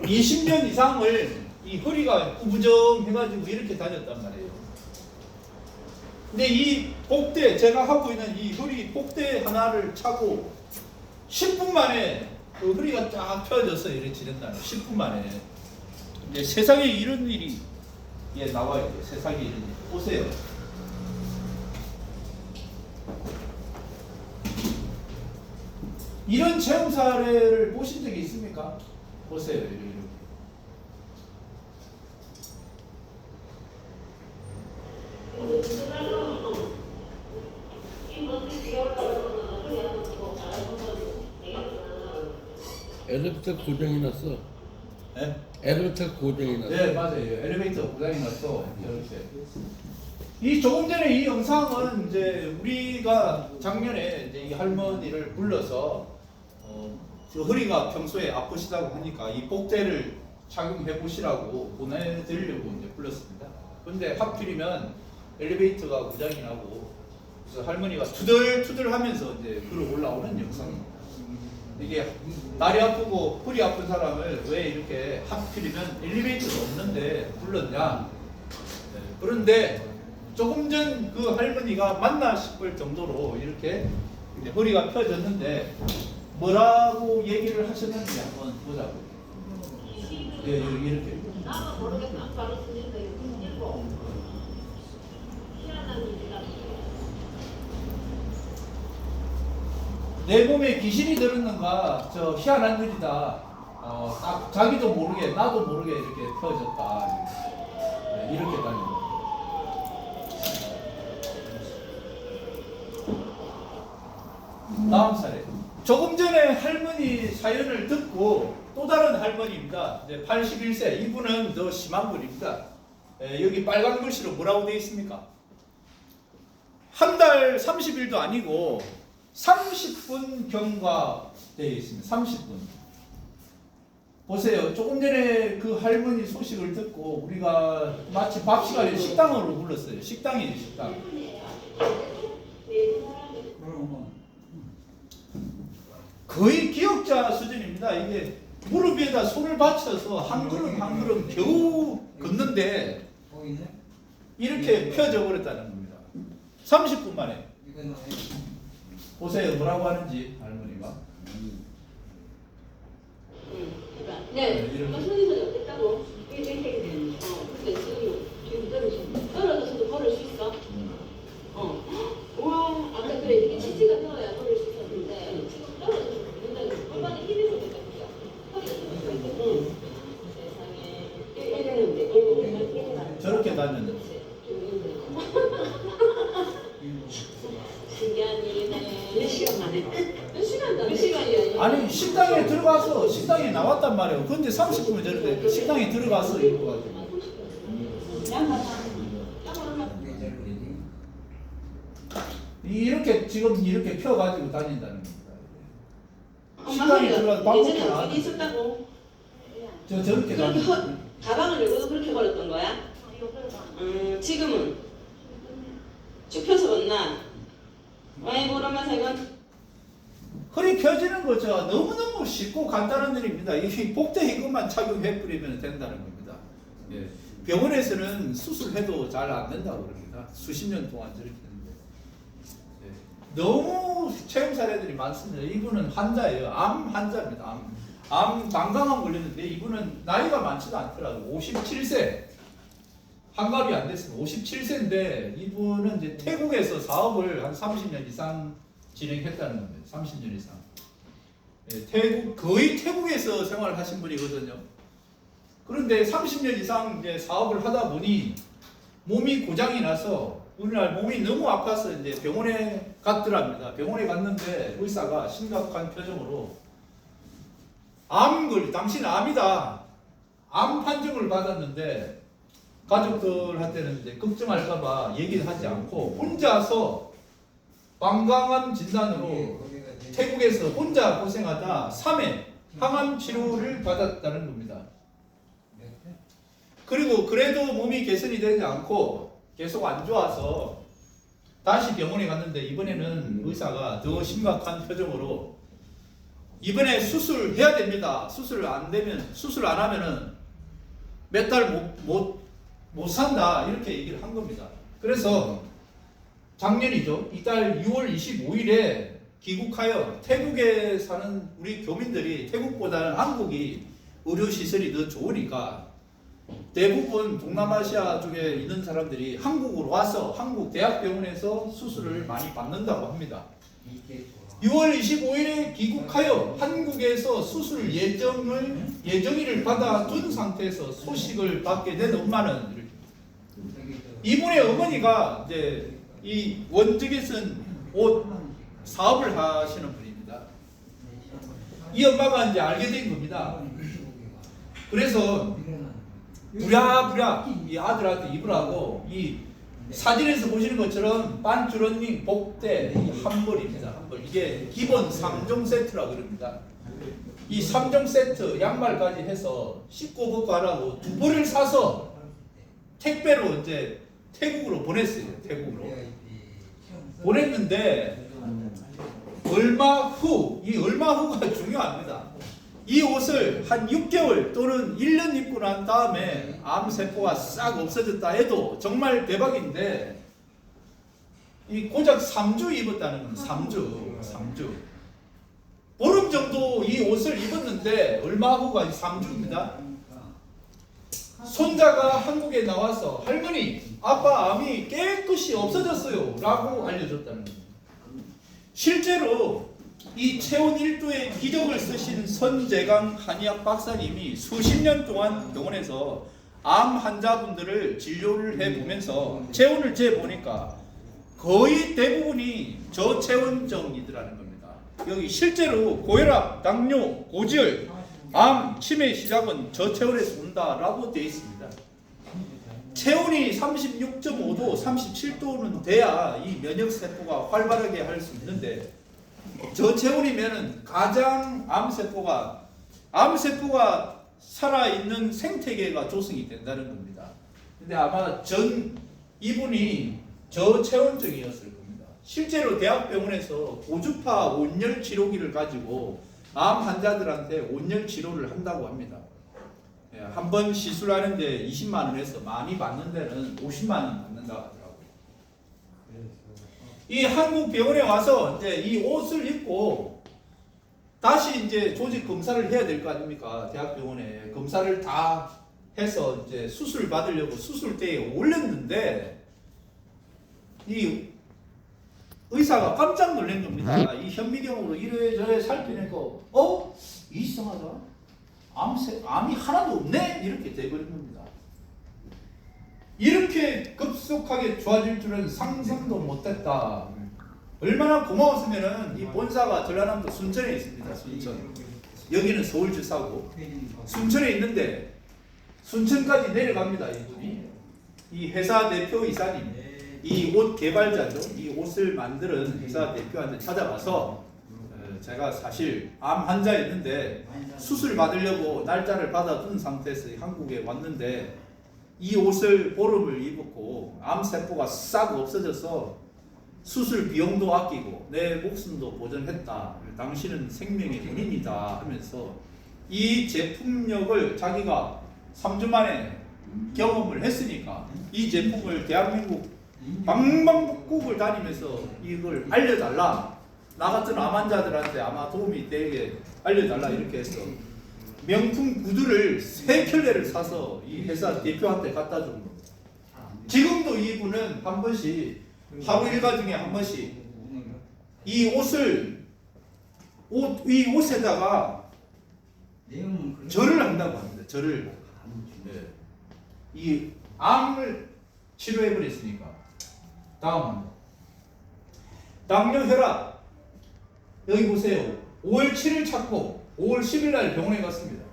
20년 이상을 이 허리가 구부정해가지고 이렇게 다녔단 말이에요. 근데 이 복대, 제가 하고 있는 이 허리 복대 하나를 차고 10분 만에 그 허리가 쫙 펴져서 이렇게 지른다는 10분 만에. 이제 세상에 이런 일이 나와요. 세상에 이런 일. 보세요. 이런 체험 사례를 보신 적이 있습니까? 보세요. 이렇게. 엘리베이터 고장이 났어. 네? 엘리베이터 고장이 났어. 네, 맞아요. 엘리베이터 고장이 났어. 이렇게. 이 조금 전에 이 영상은 이제 우리가 작년에 이제 이 할머니를 불러서 저 허리가 평소에 아프시다고 하니까 이 복대를 착용해 보시라고 보내드리려고 이제 불렀습니다. 근데 하필이면 엘리베이터가 고장이 나고 그래서 할머니가 투덜투덜 하면서 이제 걸어 올라오는 영상입니다. 이게 다리 아프고 허리 아픈 사람을 왜 이렇게 하필이면 엘리베이터가 없는데 불렀냐. 네, 그런데 조금 전 그 할머니가 맞나 싶을 정도로 이렇게 이제 허리가 펴졌는데 뭐라고 얘기를 하셨는지 한번 보자고요. 예, 이렇게. 나도 모르게 깜빡 쓰니까 이거 희한한 일이라. 내 몸에 귀신이 들었는가, 저 희한한 일이다. 딱 자기도 모르게, 나도 모르게 이렇게 펴졌다. 네, 이렇게 다닙니다. 다음 사례. 조금 전에 할머니 사연을 듣고 또 다른 할머니입니다. 81세. 이분은 더 심한 분입니다. 여기 빨간 글씨로 뭐라고 되어 있습니까? 한 달 30일도 아니고 30분 경과되어 있습니다. 30분. 보세요. 조금 전에 그 할머니 소식을 듣고 우리가 마치 밥 시간에 식당으로 불렀어요. 식당이에요, 식당. 거의 기억자 수준입니다. 이게 무릎 위에다 손을 받쳐서 한 걸음 한 걸음 겨우 걷는데 이렇게 펴져 버렸다는 겁니다. 30분 만에. 보세요. 뭐라고 하는지 할머니가. 네, 손이 어땠다고? 이게 근데 지금 떨어져서도 걸을 수 있어? 우와, 아까 그래 이게 치즈가 들어야 걸을 수 있었는데 지금 떨어져서 걷는다는 골반에 힘이 들어가 있어요. 허리가 세상에 이랬는데 저렇게 다녔는데. 신기한 일이네. 몇 시간 만에? 몇 시간이야? 아니 식당에 들어가서 식당에 나왔단 말이에요. 그런데 30분을 저런데 식당에 들어가서 이거 가지고. 이렇게 지금 이렇게 펴가지고 다닌다는 겁니다. 식당에 들어가서 밥 먹고 예전에 나왔는데 있었다고? 저렇게 그렇게 다니는. 가방을 열고도 그렇게 걸었던 거야? 지금은 쭉 펴서 걷나? 아이고 그러면서 이건 허리 펴지는 거죠. 너무너무 쉽고 간단한 일입니다. 이 복대 이것만 착용해 버리면 된다는 겁니다. 예. 병원에서는 수술해도 잘 안 된다고 그럽니다. 수십 년 동안 저렇게 했는데. 예. 너무 체험 사례들이 많습니다. 이분은 환자예요. 암 환자입니다. 암 방광암 걸렸는데 이분은 나이가 많지도 않더라고요. 57세. 환갑이 안 됐습니다. 57세인데 이분은 이제 태국에서 사업을 한 30년 이상 진행했다는 겁니다. 30년 이상. 네, 거의 태국에서 생활하신 분이거든요. 그런데 30년 이상 이제 사업을 하다 보니 몸이 고장이 나서 오늘날 몸이 너무 아파서 이제 병원에 갔더랍니다. 병원에 갔는데 의사가 심각한 표정으로 당신 암이다. 암 판정을 받았는데 가족들한테는 이제 걱정할까봐 얘기를 하지 않고 혼자서 방광암 진단으로 태국에서 혼자 고생하다 3회 항암 치료를 받았다는 겁니다. 그리고 그래도 몸이 개선이 되지 않고 계속 안 좋아서 다시 병원에 갔는데 이번에는 의사가 더 심각한 표정으로 이번에 수술해야 됩니다. 수술 안 하면은 몇 달 못 산다 이렇게 얘기를 한 겁니다. 그래서 작년이죠. 이달 6월 25일에 귀국하여 태국에 사는 우리 교민들이 태국보다는 한국이 의료시설이 더 좋으니까 대부분 동남아시아 쪽에 있는 사람들이 한국으로 와서 한국 대학병원에서 수술을 많이 받는다고 합니다. 6월 25일에 귀국하여 한국에서 수술 예정일을 받아둔 상태에서 소식을 받게 된 엄마는 이분의 어머니가 이제 이 원적에선 옷 사업을 하시는 분입니다. 이 엄마가 이제 알게 된 겁니다. 그래서 부랴부랴 이 아들한테 입으라고 이 사진에서 보시는 것처럼 반주런닝 복대 이 한벌입니다. 한벌. 이게 기본 3종 세트라고 그럽니다. 이 3종 세트 양말까지 해서 씻고 벗고 하라고 2벌을 사서 택배로 이제 태국으로 보냈어요. 태국으로 보냈는데 얼마 후가 중요합니다. 이 옷을 한 6개월 또는 1년 입고 난 다음에 암세포가 싹 없어졌다 해도 정말 대박인데 이 고작 3주 입었다는 건 3주 보름 정도 이 옷을 입었는데 얼마 후가 3주입니다. 손자가 한국에 나와서 할머니 아빠 암이 깨끗이 없어졌어요 라고 알려줬다는 겁니다. 실제로 이 체온 1도의 기적을 쓰신 선재강 한의학 박사님이 수십 년 동안 병원에서 암 환자분들을 진료를 해보면서 체온을 재보니까 거의 대부분이 저체온증이더라는 겁니다. 여기 실제로 고혈압, 당뇨, 고지혈, 암, 치매 시작은 저체온에서 온다라고 되어 있습니다. 체온이 36.5도, 37도는 돼야 이 면역세포가 활발하게 할 수 있는데 저체온이면 가장 암세포가 살아있는 생태계가 조성이 된다는 겁니다. 근데 아마 이분이 저체온증이었을 겁니다. 실제로 대학병원에서 고주파 온열 치료기를 가지고 암 환자들한테 온열 치료를 한다고 합니다. 한 번 시술하는데 20만 원에서 많이 받는 데는 50만 원 받는다고 하더라고요. 이 한국 병원에 와서 이제 이 옷을 입고 다시 이제 조직 검사를 해야 될 거 아닙니까? 대학병원에 검사를 다 해서 이제 수술 받으려고 수술대에 올렸는데 이 의사가 깜짝 놀란 겁니다. 이 현미경으로 이래저래 살피니까 이상하다. 암이 하나도 없네? 이렇게 돼버린 겁니다. 이렇게 급속하게 좋아질 줄은 상상도 못했다. 얼마나 고마웠으면은 이 본사가 전라남도 순천에 있습니다. 순천. 여기는 서울지사고 순천에 있는데 순천까지 내려갑니다. 이분이. 이 회사 대표 이사님, 이 옷 개발자죠. 이 옷을 만드는 회사 대표한테 찾아가서 제가 사실 암 환자였는데 수술 받으려고 날짜를 받아둔 상태에서 한국에 왔는데 이 옷을 보름을 입었고 암세포가 싹 없어져서 수술 비용도 아끼고 내 목숨도 보전했다. 당신은 생명의 은인이다 하면서 이 제품력을 자기가 3주 만에 경험을 했으니까 이 제품을 대한민국 방방곡곡을 다니면서 이걸 알려달라. 나 같은 암 환자들한테 아마 도움이 되게 알려달라 이렇게 해서 명품 구두를 3켤레를 사서 이 회사 대표한테 갖다 준 겁니다. 지금도 이분은 한 번씩 하루 일과 중에 한 번씩 이 옷에다가 절을 한다고 합니다. 절을. 이 암을 치료해 버렸으니까. 다음은 당뇨, 혈압. 여기 보세요. 5월 7일 찾고 5월 10일 날 병원에 갔습니다.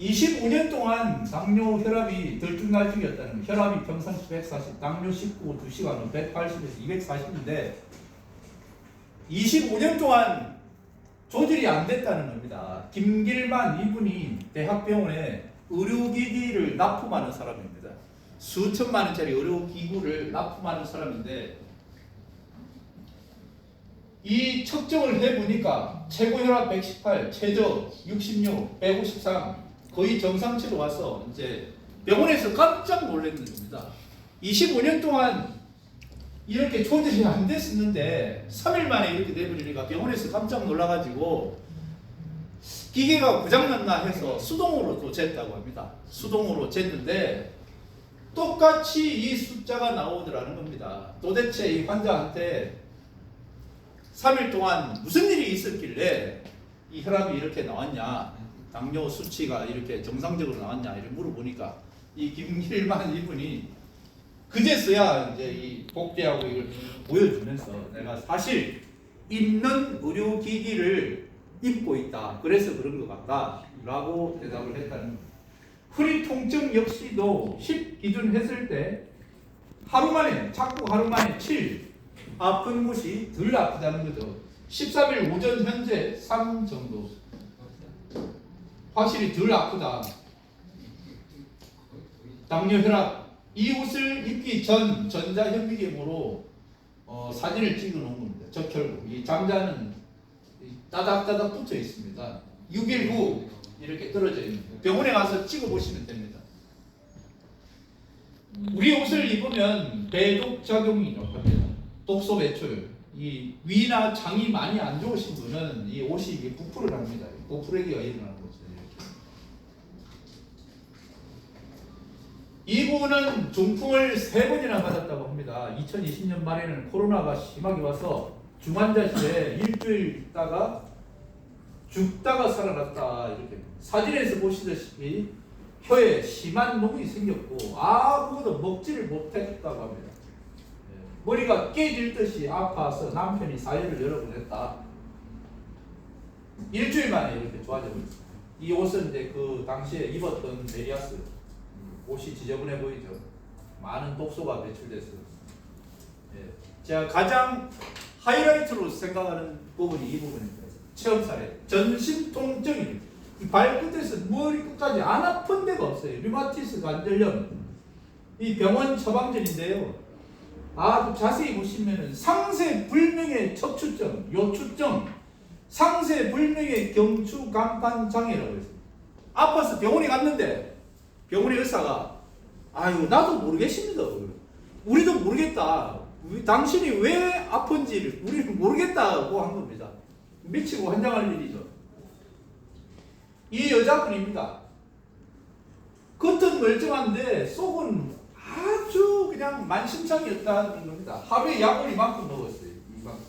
25년 동안 당뇨 혈압이 들쭉날쭉이었다는 거예요. 혈압이 평상시 140, 당뇨 19, 2시간은 180에서 240인데 25년 동안 조절이 안 됐다는 겁니다. 김길만 이분이 대학병원에 의료기기를 납품하는 사람입니다. 수천만 원짜리 의료기구를 납품하는 사람인데 이 측정을 해보니까 최고 혈압 118, 최저 66, 153 거의 정상치로 와서 이제 병원에서 깜짝 놀랐는 겁니다. 25년 동안 이렇게 조절이 안 됐었는데 3일 만에 이렇게 돼버리니까 병원에서 깜짝 놀라가지고 기계가 고장났나 해서 수동으로 또 쟀다고 합니다. 수동으로 쟀는데 똑같이 이 숫자가 나오더라는 겁니다. 도대체 이 환자한테 3일 동안 무슨 일이 있었길래 이 혈압이 이렇게 나왔냐, 당뇨 수치가 이렇게 정상적으로 나왔냐 이렇게 물어보니까 이 김일만 이분이 그제서야 이제 이 복제하고 이걸 보여주면서 내가 사실 있는 의료기기를 입고 있다. 그래서 그런 것 같다. 라고 대답을 했다는 겁니다. 허리 통증 역시도 10 기준 했을 때 하루 만에, 자꾸 하루 만에 7 아픈 곳이 덜 아프다는 거죠. 13일 오전 현재 3 정도. 확실히 덜 아프다. 당뇨 혈압. 이 옷을 입기 전 전자현미경으로 사진을 찍어 놓은 겁니다. 적혈구. 이 잠자는 따닥따닥 붙어 있습니다. 6일 후 이렇게 떨어져 있는 거예요. 병원에 가서 찍어 보시면 됩니다. 우리 옷을 입으면 배독 작용이 합니다. 독소 배출. 이 위나 장이 많이 안 좋으신 분은 이 옷이 부풀을 합니다. 부풀기가 일어나는 거죠. 이분은 중풍을 3번이나 받았다고 합니다. 2020년 말에는 코로나가 심하게 와서 중환자실에 일주일 있다가 죽다가 살아났다. 이렇게 사진에서 보시다시피 혀에 심한 녹이 생겼고 아무것도 먹지를 못했다고 합니다. 머리가 깨질 듯이 아파서 남편이 사유를 여러 번 했다. 일주일 만에 이렇게 좋아져 버렸어요. 이 옷은 이제 그 당시에 입었던 메리아스. 옷이 지저분해 보이죠. 많은 독소가 배출됐어요. 제가 가장 하이라이트로 생각하는 부분이 이 부분입니다. 체험 사례. 전신 통증입니다. 발끝에서 머리 끝까지 안 아픈 데가 없어요. 류마티스 관절염. 이 병원 처방전인데요. 아주 자세히 보시면은 상세 불명의 척추증, 요추증, 상세 불명의 경추 간판 장애라고 했어요. 아파서 병원에 갔는데 병원의 의사가 아유 나도 모르겠습니다. 우리도 모르겠다. 당신이 왜 아픈지를 우리는 모르겠다고 한 겁니다. 미치고 환장할 일이죠. 이 여자분입니다. 겉은 멀쩡한데 속은 아주 그냥 만신창이었다는 겁니다. 하루에 약을 이만큼 먹었어요. 이만큼.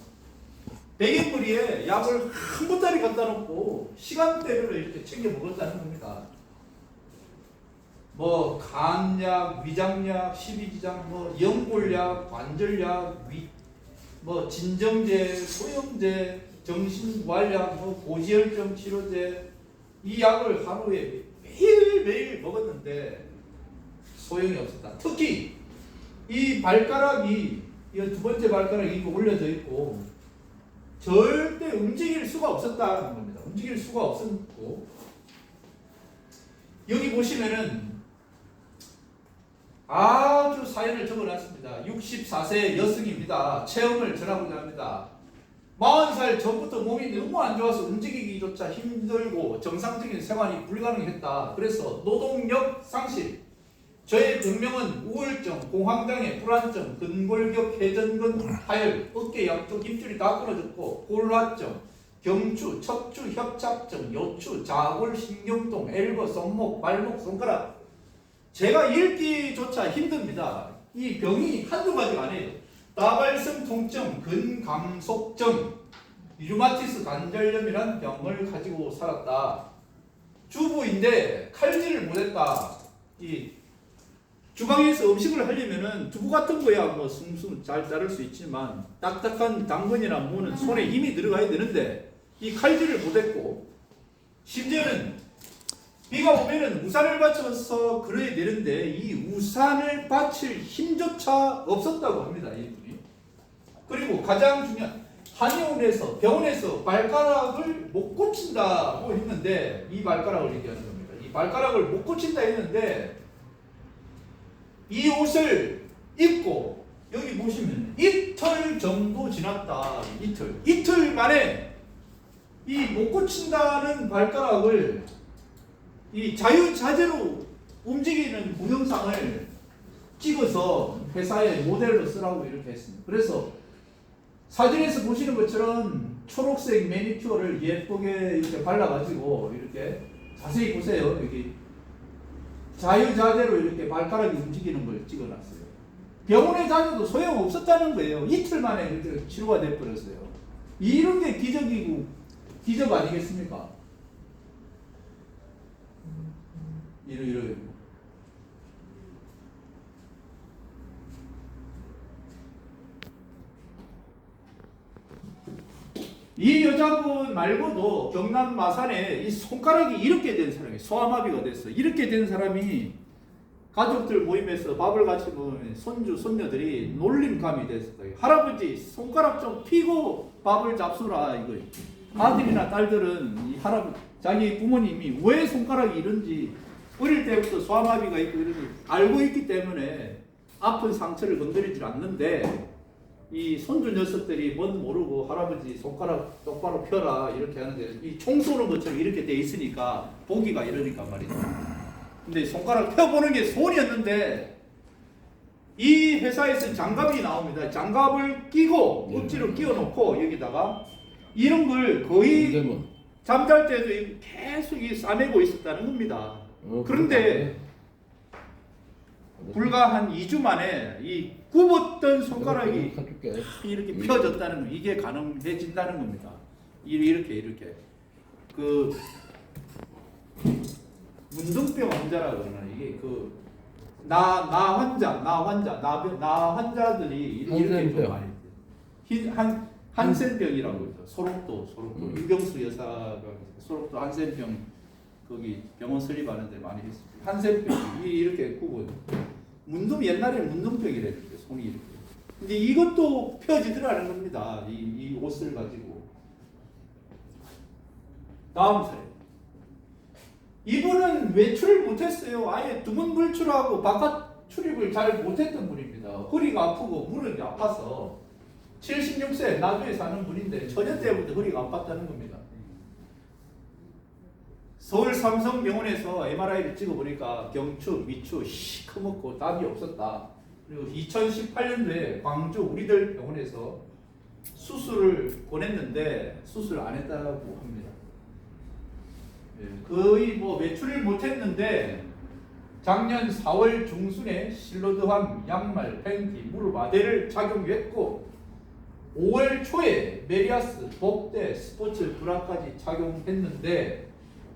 베개머리에 약을 한 보따리 갖다 놓고 시간대별로 이렇게 챙겨 먹었다는 겁니다. 뭐 간약, 위장약, 십이지장, 뭐 연골약, 관절약, 뭐 진정제, 소염제, 정신부활약, 뭐 고지혈증 치료제 이 약을 하루에 매일매일 먹었는데 소용이 없었다. 특히 이 발가락이 이 두 번째 발가락이 올려져 있고 절대 움직일 수가 없었다는 겁니다. 움직일 수가 없었고 여기 보시면은 아주 사연을 적어놨습니다. 64세 여성입니다. 체험을 전하고자 합니다. 40살 전부터 몸이 너무 안 좋아서 움직이기조차 힘들고 정상적인 생활이 불가능했다. 그래서 노동력 상실. 저의 병명은 우울증, 공황장애, 불안증, 근골격, 회전근, 하열, 어깨 양쪽 입줄이 다 끊어졌고 골화증, 경추, 척추, 협착증, 요추, 자골, 신경통, 엘보, 손목, 발목, 손가락. 제가 읽기조차 힘듭니다. 이 병이 한두 가지가 아니에요. 다발성 통증, 근감속증, 류마티스 관절염이란 병을 가지고 살았다. 주부인데 칼질을 못했다. 이 주방에서 음식을 하려면은 두부 같은 거야 뭐 숭숭 잘 자를 수 있지만 딱딱한 당근이나 무는 손에 힘이 들어가야 되는데 이 칼질을 못했고 심지어는 비가 오면은 우산을 받쳐서 걸어야 되는데 이 우산을 받칠 힘조차 없었다고 합니다. 이분이. 그리고 가장 중요한 한의원에서 병원에서 발가락을 못 고친다고 했는데 이 발가락을 얘기하는 겁니다. 이 발가락을 못 고친다 했는데 이 옷을 입고 여기 보시면 이틀 정도 지났다. 이틀 만에 이 못 고친다는 발가락을 이 자유자재로 움직이는 동영상을 찍어서 회사에 모델로 쓰라고 이렇게 했습니다. 그래서 사진에서 보시는 것처럼 초록색 매니큐어를 예쁘게 이렇게 발라가지고 이렇게 자세히 보세요. 여기 자유자재로 이렇게 발가락이 움직이는 걸 찍어놨어요. 병원에 다녀도 소용없었다는 거예요. 이틀 만에 이렇게 치료가 돼버렸어요. 이런 게 기적 아니겠습니까? 이런. 이 여자분 말고도 경남 마산에 이 손가락이 이렇게 된 사람이 소아마비가 됐어. 이렇게 된 사람이 가족들 모임에서 밥을 같이 먹으면 손주 손녀들이 놀림감이 됐어요. 할아버지 손가락 좀 피고 밥을 잡수라 이거. 아들이나 딸들은 이 할아버지 자기 부모님이 왜 손가락이 이런지 어릴 때부터 소아마비가 있고 이런 걸 알고 있기 때문에 아픈 상처를 건드리지 않는데 이 손주 녀석들이 뭔 모르고 할아버지 손가락 똑바로 펴라 이렇게 하는데 이 총 쏘는 것처럼 이렇게 돼 있으니까 보기가 이러니까 말이죠. 근데 손가락 펴보는 게 소원이었는데 이 회사에서 장갑이 나옵니다. 장갑을 끼고 억지로 끼워놓고 여기다가 이런 걸 거의 잠잘 때도 계속 싸매고 있었다는 겁니다. 그런데 불과 한 2주 만에 이 굽었던 손가락이 이렇게 펴졌다는 거, 이게 가능해진다는 겁니다. 이렇게 그 문둥병 환자라고 그러나 이게 그 나 환자들이 이렇게 좀 많이 한센병이라고 그러죠. 소록도 유경수 여사가 소록도 한센병 거기 병원 설립하는데 많이 했습니다. 한센병이 이렇게 굽은 옛날에 문둥병이래 손이 이렇게. 근데 이것도 펴지더라는 겁니다. 이 옷을 가지고. 다음 사례. 이분은 외출을 못했어요. 아예 두문불출하고 바깥 출입을 잘 못했던 분입니다. 허리가 아프고 무릎이 아파서 76세 나주에 사는 분인데 처녀 때부터 허리가 아팠다는 겁니다. 서울 삼성병원에서 MRI를 찍어보니까 경추, 위추 시커멓고 답이 없었다. 그리고 2018년도에 광주 우리들 병원에서 수술을 권했는데 수술 안 했다고 합니다. 거의 외출을 못했는데 작년 4월 중순에 실로드함, 양말, 팬티, 무릎 아대를 착용했고 5월 초에 메리아스, 복대, 스포츠 브라까지 착용했는데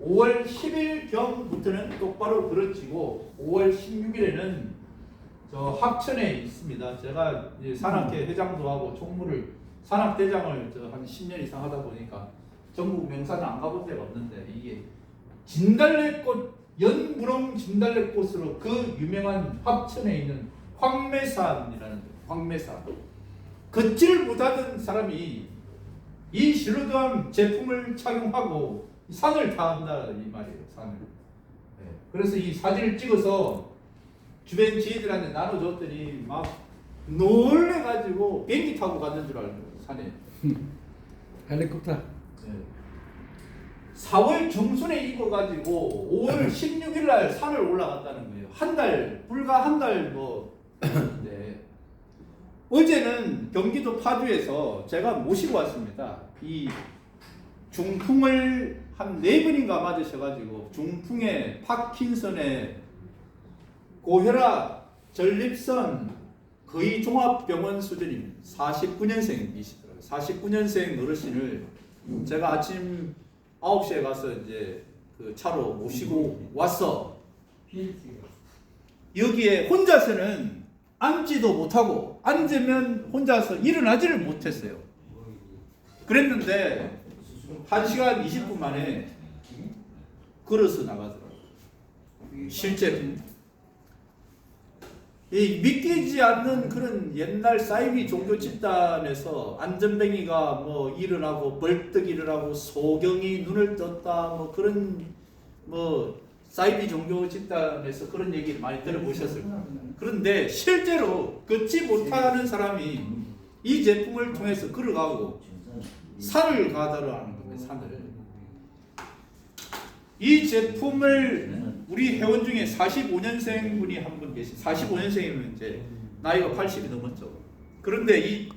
5월 10일경부터는 똑바로 그려지고 5월 16일에는 저 합천에 있습니다. 제가 이제 산악회 회장도 하고 총무를 산악대장을 한 10년 이상 하다 보니까 전국 명사는 안 가본 데가 없는데 이게 진달래꽃 연무릉 진달래꽃으로 그 유명한 합천에 있는 황매산이라는 황매산 걷지를 못하던 사람이 이 실루드함 제품을 착용하고 산을 타한다 이 말이에요. 산을. 네. 그래서 이 사진을 찍어서 주변 지인들한테 나눠줬더니 막 놀래가지고 비행기 타고 갔는 줄 알고 산에. 헬리콥터. 네. 4월 중순에 입어가지고 5월 16일 날 산을 올라갔다는 거예요. 불과 한 달 네. 어제는 경기도 파주에서 제가 모시고 왔습니다. 이 중풍을 한 4번인가 맞으셔가지고 중풍에 파킨슨에 고혈압, 전립선 거의 종합병원 수준입니다. 49년생이시더라고요. 49년생 어르신을 제가 아침 9시에 가서 이제 그 차로 모시고 왔어. 여기에 혼자서는 앉지도 못하고 앉으면 혼자서 일어나지를 못했어요. 그랬는데 1시간 20분 만에 걸어서 나가더라고요. 실제로. 이 믿기지 않는 그런 옛날 사이비 종교 집단에서 안전뱅이가 일어나고 벌떡 일어나고 소경이 눈을 떴다 그런 사이비 종교 집단에서 그런 얘기를 많이 들어보셨을 거예요. 그런데 실제로 걷지 못하는 사람이 이 제품을 통해서 걸어가고 산을 가더라는 겁니다. 산을. 이 제품을 우리 회원 중에 45년생 분이 한 분 계시. 45년생이면 이제 나이가 80이 넘었죠. 그런데 이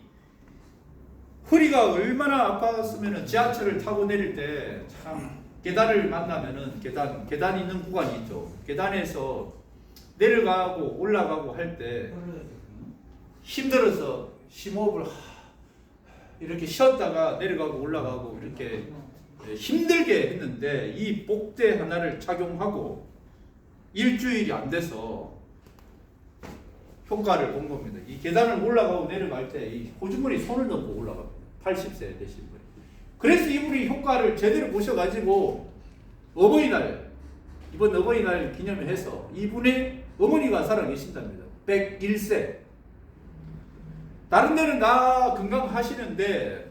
허리가 얼마나 아팠으면 지하철을 타고 내릴 때 참 계단을 만나면은 계단 있는 구간이 있죠. 계단에서 내려가고 올라가고 할 때 힘들어서 심호흡을 이렇게 쉬었다가 내려가고 올라가고 이렇게 힘들게 했는데 이 복대 하나를 착용하고 일주일이 안 돼서 효과를 본 겁니다. 이 계단을 올라가고 내려갈 때 이 호주머니 손을 넣고 올라갑니다. 80세 되신 분이. 그래서 이분이 효과를 제대로 보셔가지고 어버이날, 이번 어버이날 기념해서 이분의 어머니가 살아계신답니다. 101세. 다른 데는 다 건강하시는데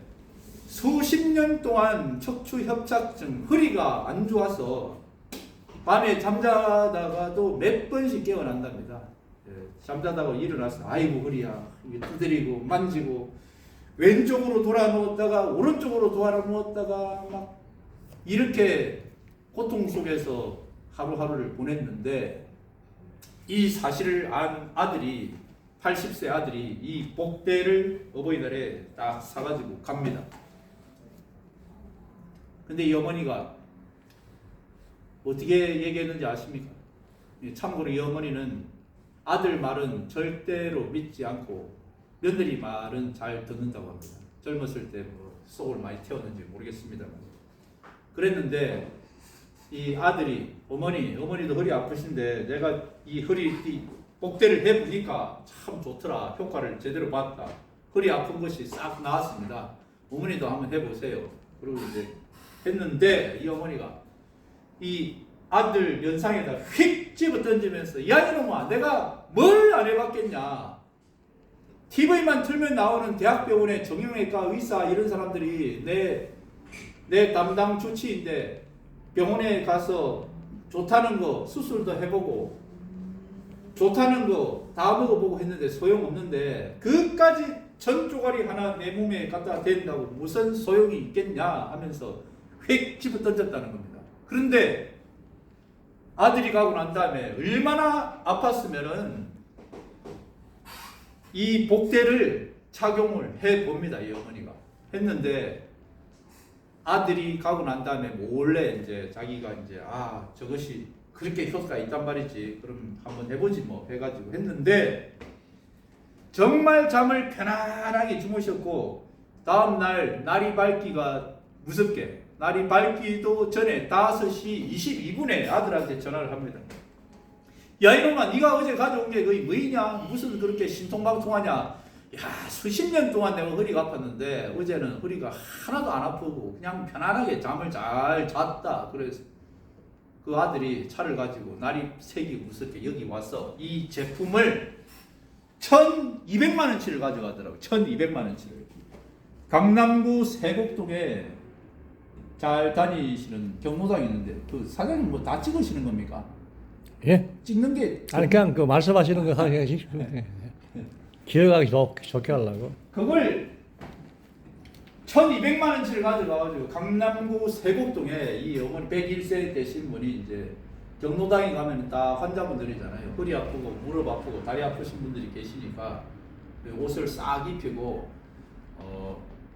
수십 년 동안 척추협착증, 허리가 안 좋아서 밤에 잠자다가도 몇 번씩 깨어난답니다. 잠자다가 일어나서 아이고 허리야 이게 두드리고 만지고 왼쪽으로 돌아 누웠다가 오른쪽으로 돌아 누웠다가 막 이렇게 고통 속에서 하루하루를 보냈는데 이 사실을 안 아들이 80세 아들이 이 복대를 어버이날에 딱 사가지고 갑니다. 근데 이 어머니가 어떻게 얘기했는지 아십니까? 참고로 이 어머니는 아들 말은 절대로 믿지 않고 며느리 말은 잘 듣는다고 합니다. 젊었을 때 뭐 속을 많이 태웠는지 모르겠습니다만 그랬는데 이 아들이 어머니도 허리 아프신데 내가 이 복대를 해보니까 참 좋더라. 효과를 제대로 봤다. 허리 아픈 것이 싹 나았습니다. 어머니도 한번 해보세요. 그리고 이제 했는데 이 어머니가 이 아들 면상에다 휙 집어 던지면서 야 이놈아 내가 뭘 안 해봤겠냐. TV만 틀면 나오는 대학병원의 정형외과 의사 이런 사람들이 내 담당 주치인데 병원에 가서 좋다는 거 수술도 해보고 좋다는 거 다 먹어보고 했는데 소용없는데 그까지 전 쪼가리 하나 내 몸에 갖다 댄다고 무슨 소용이 있겠냐 하면서 휙 집어 던졌다는 겁니다. 그런데 아들이 가고 난 다음에 얼마나 아팠으면은 이 복대를 착용을 해봅니다. 이 어머니가 했는데 아들이 가고 난 다음에 몰래 이제 자기가 이제 저것이 그렇게 효과가 있단 말이지 그럼 한번 해보지 뭐 해가지고 했는데 정말 잠을 편안하게 주무셨고 다음날 날이 밝기가 무섭게 날이 밝기도 전에 5시 22분에 아들한테 전화를 합니다. 야 이놈아 네가 어제 가져온 게 거의 뭐이냐 무슨 그렇게 신통방통하냐 야 수십 년 동안 내가 허리가 아팠는데 어제는 허리가 하나도 안 아프고 그냥 편안하게 잠을 잘 잤다. 그래서 그 아들이 차를 가지고 날이 새기 무섭게 여기 와서 이 제품을 1200만 원치를 가져가더라고요. 1200만 원치를 강남구 세곡동에 잘 다니시는 경로당이 있는데 그 사장님 뭐 다 찍으시는 겁니까? 예? 찍는 게 아니 그냥 그 말씀하시는 거 하는 기억하기 좋게 하려고. 그걸 1200만 원치를 가져가가지고 강남구 세곡동에 이 어머니 101세 되신 분이 이제 경로당에 가면 다 환자분들이잖아요. 허리 아프고 무릎 아프고 다리 아프신 분들이 계시니까 옷을 싹 입히고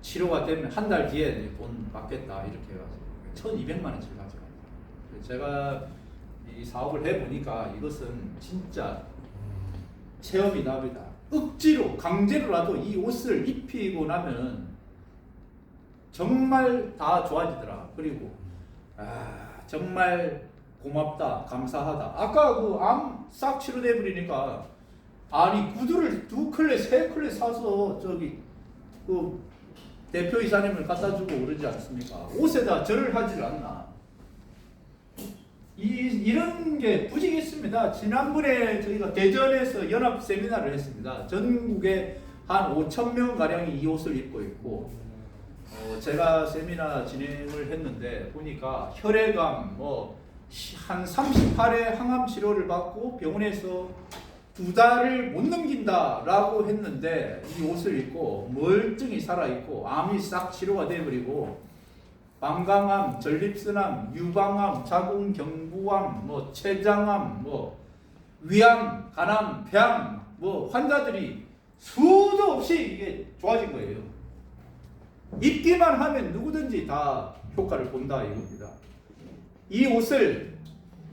치료가 되면 한 달 뒤에 돈 받겠다 이렇게 해가지고 1200만 원치를 가져가요. 제가 이 사업을 해보니까 이것은 진짜 체험이 납니다. 억지로 강제로라도 이 옷을 입히고 나면 정말 다 좋아지더라. 그리고 정말 고맙다 감사하다. 아까 그 암 싹 치료돼 버리니까 아니 구두를 2켤레 3켤레 사서 저기 그 대표이사님을 갖다 주고 그러지 않습니까? 옷에다 절을 하질 않나. 이런 게 부지기있습니다. 지난번에 저희가 대전에서 연합 세미나를 했습니다. 전국에 한 5,000명 가량이 이 옷을 입고 있고 제가 세미나 진행을 했는데 보니까 혈액암, 뭐 한 38회 항암 치료를 받고 병원에서 2달을 못 넘긴다라고 했는데 이 옷을 입고 멀쩡히 살아있고 암이 싹 치료가 돼버리고 방광암, 전립선암, 유방암, 자궁경부암, 뭐 췌장암, 뭐 위암, 간암, 폐암 뭐 환자들이 수도 없이 이게 좋아진 거예요. 입기만 하면 누구든지 다 효과를 본다 이겁니다. 이 옷을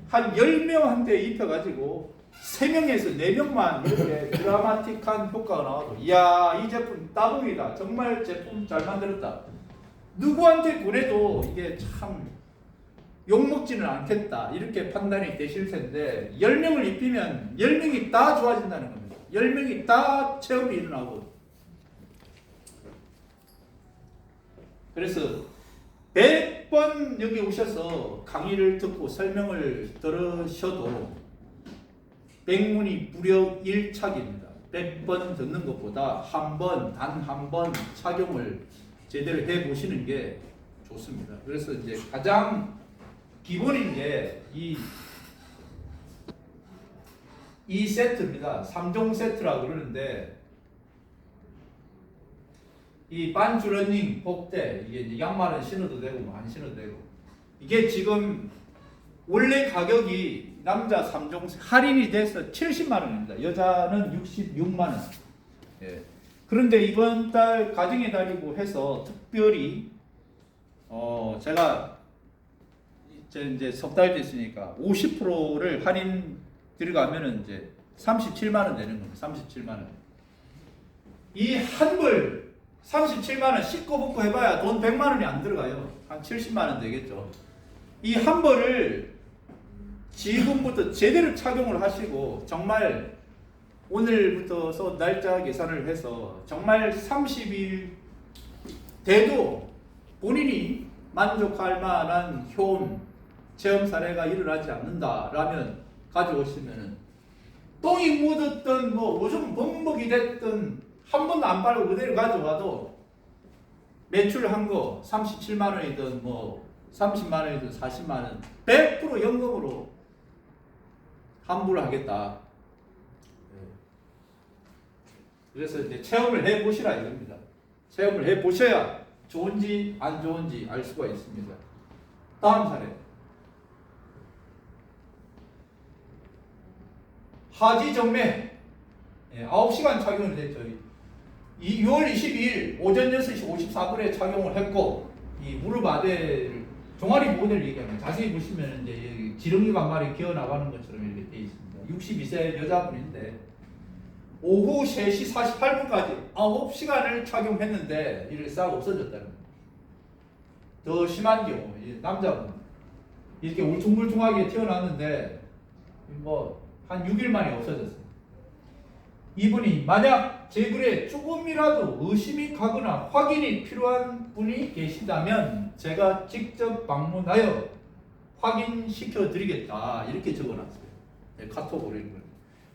한 10명한테 입혀가지고 3명에서 4명만 이렇게 드라마틱한 효과가 나와도 이야 이 제품 따봉이다. 정말 제품 잘 만들었다. 누구한테 보내도 이게 참 욕먹지는 않겠다. 이렇게 판단이 되실 텐데 10명을 입히면 10명이 다 좋아진다는 겁니다. 10명이 다 체험이 일어나고 그래서 100번 여기 오셔서 강의를 듣고 설명을 들으셔도 백문이 불여일착입니다. 100번 듣는 것보다 단 한 번 착용을 제대로 해보시는 게 좋습니다. 그래서 이제 가장 기본인 게 이 세트입니다. 3종 세트라고 그러는데 이 반주 러닝 복대 이게 이제 양말은 신어도 되고 뭐 안 신어도 되고 이게 지금 원래 가격이 남자 3종 할인이 돼서 70만 원입니다. 여자는 66만 원. 예. 그런데 이번 달 가정의 달이고 해서 특별히 제가 이제 석 달 됐으니까 50%를 할인 들어가면은 이제 37만 원 되는 겁니다. 37만 원. 이 한 벌 37만 원 씻고 붓고 해봐야 돈 100만 원이 안 들어가요. 한 70만 원 되겠죠. 이 한 벌을 지금부터 제대로 착용을 하시고 정말 오늘부터 날짜 계산을 해서 정말 30일 돼도 본인이 만족할 만한 효험 체험 사례가 일어나지 않는다라면 가져오시면은 똥이 묻었던 뭐 오줌 범벅이 됐던 한 번도 안 빨고 그대로 가져와도 매출한 거 37만 원이든 뭐 30만 원이든 40만 원 100% 연금으로 환불을 하겠다. 그래서 이제 체험을 해 보시라 이겁니다. 체험을 해 보셔야 좋은지 안 좋은지 알 수가 있습니다. 다음 사례. 하지 정맥 9시간 착용이 됐죠. 6월 22일 오전 6시 54분에 착용을 했고 이 무릎 아대를 종아리 모델을 얘기하면 자세히 보시면 이제 지렁이 간말이 기어 나가는 것처럼 이렇게 되어 있습니다. 62세 여자분인데 오후 3시 48분까지 9시간을 착용했는데 이렇게 싹 없어졌다는 거예요. 더 심한 경우 남자분 이렇게 울퉁불퉁하게 튀어나왔는데 뭐 한 6일 만에 없어졌어요. 이분이 만약 제 글에 조금이라도 의심이 가거나 확인이 필요한 분이 계시다면 제가 직접 방문하여 확인시켜 드리겠다 이렇게 적어놨어요. 카톡으로 이런 거.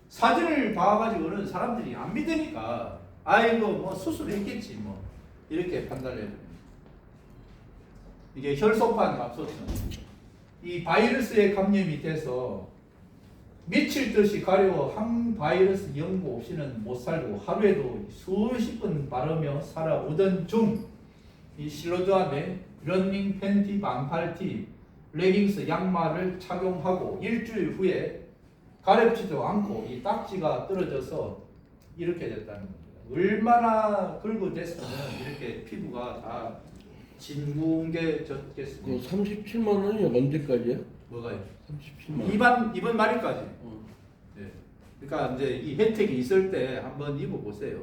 사진을 봐가지고는 사람들이 안 믿으니까 아이고 뭐 수술했겠지 뭐 이렇게 판단을 해요. 이게 혈소판 갑소증 이 바이러스에 감염이 돼서 미칠 듯이 가려워 항바이러스 연고 없이는 못 살고 하루에도 수십 번 바르며 살아오던 중 이 실로드암에 러닝 팬티, 반팔티, 레깅스, 양말을 착용하고 일주일 후에 가렵지도 않고 이 딱지가 떨어져서 이렇게 됐다는 겁니다. 얼마나 긁어댔으면 이렇게 피부가 다 진궁해졌겠습니까? 37만 원이 언제까지야? 뭐가요? 37만. 이번 말일까지. 네. 그러니까 이제 이 혜택이 있을 때 한번 입어보세요.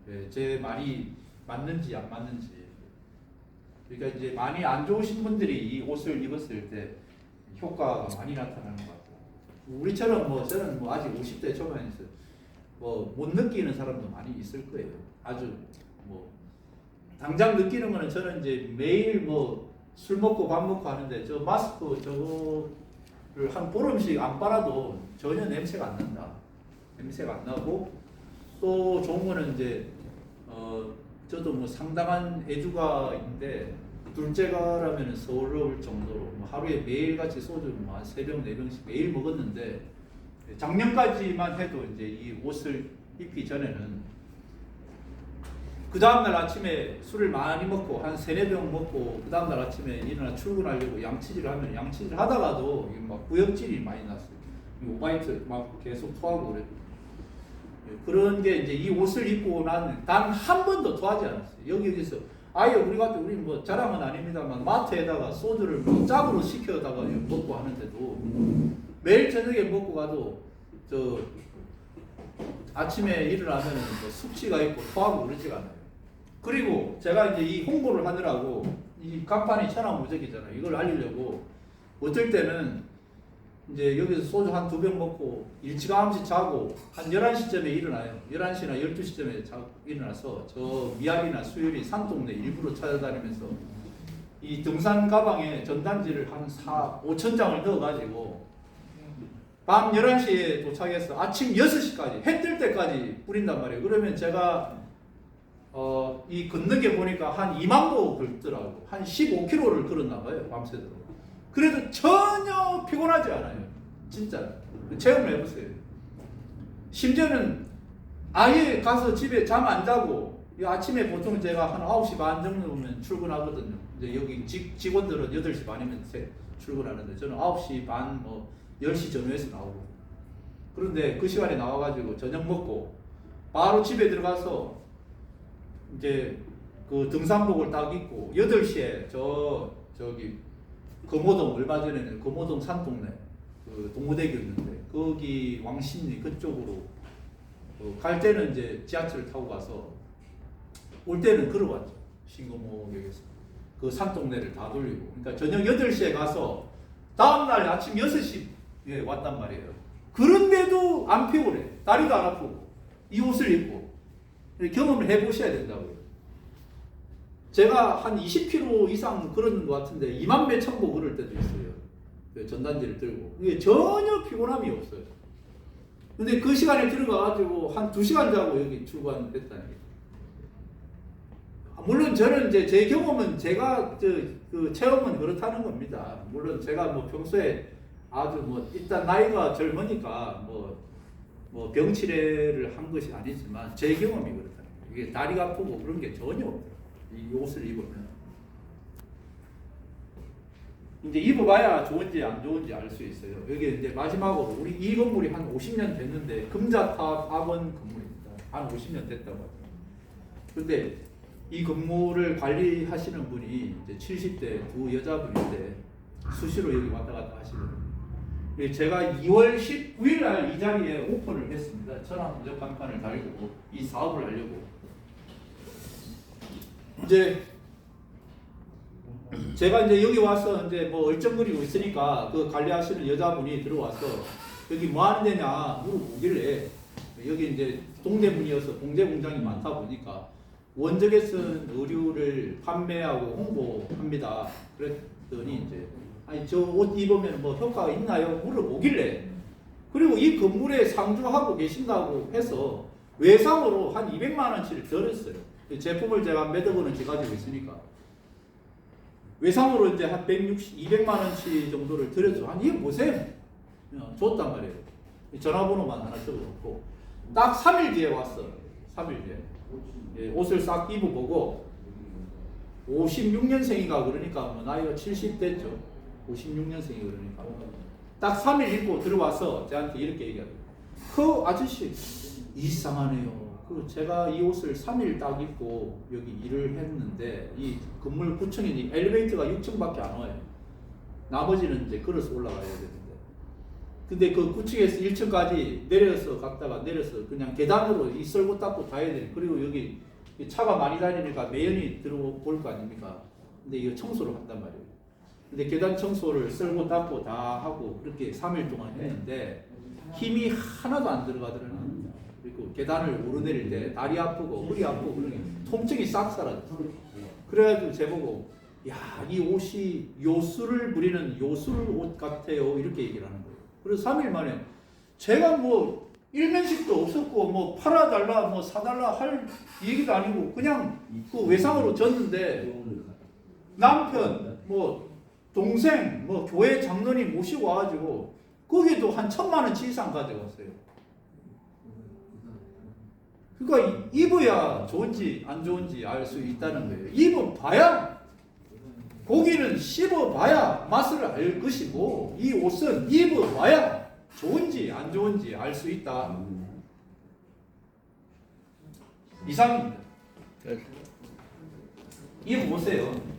네, 제 말이 맞는지 안 맞는지. 그러니까 이제 많이 안 좋으신 분들이 이 옷을 입었을 때 효과가 많이 나타나는 것 같아요. 우리처럼 뭐 저는 뭐 아직 50대 초반에서 뭐 못 느끼는 사람도 많이 있을 거예요. 아주 뭐 당장 느끼는 거는 저는 이제 매일 뭐 술 먹고 밥 먹고 하는데 저 마스크 저거를 한 보름씩 안 빨아도 전혀 냄새가 안 난다. 냄새가 안 나고 또 좋은 거는 이제 저도 뭐 상당한 애주가인데 둘째가라면 서러울 정도로 뭐 하루에 매일같이 소주 뭐 한 3병, 4병씩 매일 먹었는데 작년까지만 해도 이제 이 옷을 입기 전에는 그 다음날 아침에 술을 많이 먹고 한 3-4병 먹고 그 다음날 아침에 일어나 출근하려고 양치질을 하면 양치질 하다가도 막 구역질이 많이 났어요. 오바이트 막 계속 토하고 그래. 그런 게 이제 이 옷을 입고 난 단 한 번도 토하지 않았어요. 여기서 아예 우리 뭐 자랑은 아닙니다만 마트에다가 소주를 뭐 짝으로 시켜다가 먹고 하는데도 매일 저녁에 먹고 가도 저 아침에 일어나면 뭐 숙취가 있고 토하고 그러지가 않아요. 그리고 제가 이제 이 홍보를 하느라고 이 간판이 천하무적이잖아요. 이걸 알리려고 어떨 때는 이제 여기서 소주 한 2병 먹고 일찌감치 자고 한 11시쯤에 일어나요. 11시나 12시쯤에 일어나서 저 미아리나 수유리 산동네 일부러 찾아다니면서 이 등산 가방에 전단지를 한 5,000장을 넣어가지고 밤 11시에 도착해서 아침 6시까지 해 뜰 때까지 뿌린단 말이에요. 그러면 제가 이 걷는 보니까 한 2만 보 걷더라고. 한 15km를 걸었나 봐요. 밤새도록. 그래도 전혀 피곤하지 않아요. 진짜. 체험을 해보세요. 심지어는 아예 가서 집에 잠 안 자고 아침에 보통 제가 한 9시 반 정도면 출근하거든요. 이제 여기 직원들은 8시 반이면 출근하는데 저는 9시 반, 뭐 10시 전후에서 나오고. 그런데 그 시간에 나와가지고 저녁 먹고 바로 집에 들어가서 이제 그 등산복을 딱 입고 8시에 저기 금호동 얼마 전에는 금호동 산동네 그 동무대교 있는데 거기 왕십리 그쪽으로 갈 때는 이제 지하철을 타고 가서 올 때는 걸어왔죠. 신금호역에서 그 산동네를 다 돌리고 그러니까 저녁 8시에 가서 다음날 아침 6시에 왔단 말이에요. 그런데도 안 피곤해. 다리도 안 아프고 이 옷을 입고 경험을 해보셔야 된다고요. 제가 한 20km 이상 걸었는 것 같은데 2만 몇천 보 걸을 때도 있어요. 그 전단지를 들고. 이게 전혀 피곤함이 없어요. 근데 그 시간에 들어가가지고 한 2시간 자고 여기 출근했다는 게. 물론 저는 이제 제 경험은 제가 그 체험은 그렇다는 겁니다. 물론 제가 뭐 평소에 아주 뭐 일단 나이가 젊으니까 뭐 병치레를 한 것이 아니지만 제 경험이 그렇다는 거예요. 이게 다리가 아프고 그런 게 전혀 없어요. 이 옷을 입으면 이제 입어봐야 좋은지 안 좋은지 알 수 있어요. 여기 이제 마지막으로 우리 이 건물이 한 50년 됐는데 금자탑 학원 건물입니다. 한 50년 됐다고 하더라고요. 근데 이 건물을 관리하시는 분이 이제 70대 두 여자분인데 수시로 여기 왔다 갔다 하시거든요. 제가 2월 19일 날 이 자리에 오픈을 했습니다. 천하무적 간판을 달고 이 사업을 하려고. 이제 제가 이제 여기 와서 이제 뭐 얼쩡거리고 있으니까 그 관리하시는 여자분이 들어와서 여기 뭐 하는 데냐 물어보길래 여기 이제 동대문이어서 봉제 공장이 많다 보니까 원적에 쓴 의류를 판매하고 홍보합니다. 그랬더니 이제 아니 저 옷 입으면 뭐 효과가 있나요? 물어보길래 그리고 이 건물에 상주하고 계신다고 해서 외상으로 한 200만 원치를 들었어요. 제품을 제가 몇억 원어치 가지고 있으니까 외상으로 이제 한 200만 원치 정도를 들였죠. 아니 이게 보세요. 줬단 말이에요. 전화번호만 하나 적어놓고 딱 3일 뒤에 왔어. 3일 뒤에 예, 옷을 싹 입어보고 56년생인가 그러니까 뭐 나이가 70 됐죠. 56년생이 그러니까 딱 3일 입고 들어와서 저한테 이렇게 얘기하더라고요. 그 아저씨 이상하네요. 그 제가 이 옷을 3일 딱 입고 여기 일을 했는데 이 건물 9층이니 엘리베이터가 6층밖에 안 와요. 나머지는 이제 걸어서 올라가야 되는데. 근데 그 9층에서 1층까지 내려서 갔다가 내려서 그냥 계단으로 이 썰고 닦고 다 해야 돼요. 그리고 여기 차가 많이 다니니까 매연이 들어올 거 아닙니까? 근데 이거 청소를 한단 말이에요. 근데 계단 청소를 썰고 닦고 다 하고 그렇게 3일 동안 했는데 힘이 하나도 안 들어가더라고요. 그리고 계단을 오르내릴 때 다리 아프고 허리 아프고 그러니 통증이 싹 사라졌어요. 그래가지고 제보고 야, 이 옷이 요술을 부리는 요술 옷 같아요. 이렇게 얘기를 하는 거예요. 그래서 3일 만에 제가 뭐 일면식도 없었고 뭐 팔아달라 뭐 사달라 할 얘기도 아니고 그냥 그 외상으로 줬는데 남편, 뭐 동생, 뭐 교회 장로님 모시고 와가지고 거기도 한 1,000만 원치 이상 가져갔어요. 그러니까 입어야 좋은지 안 좋은지 알 수 있다는 거예요. 입어봐야, 고기는 씹어봐야 맛을 알 것이고 이 옷은 입어봐야 좋은지 안 좋은지 알 수 있다. 이상입니다. 입어보세요.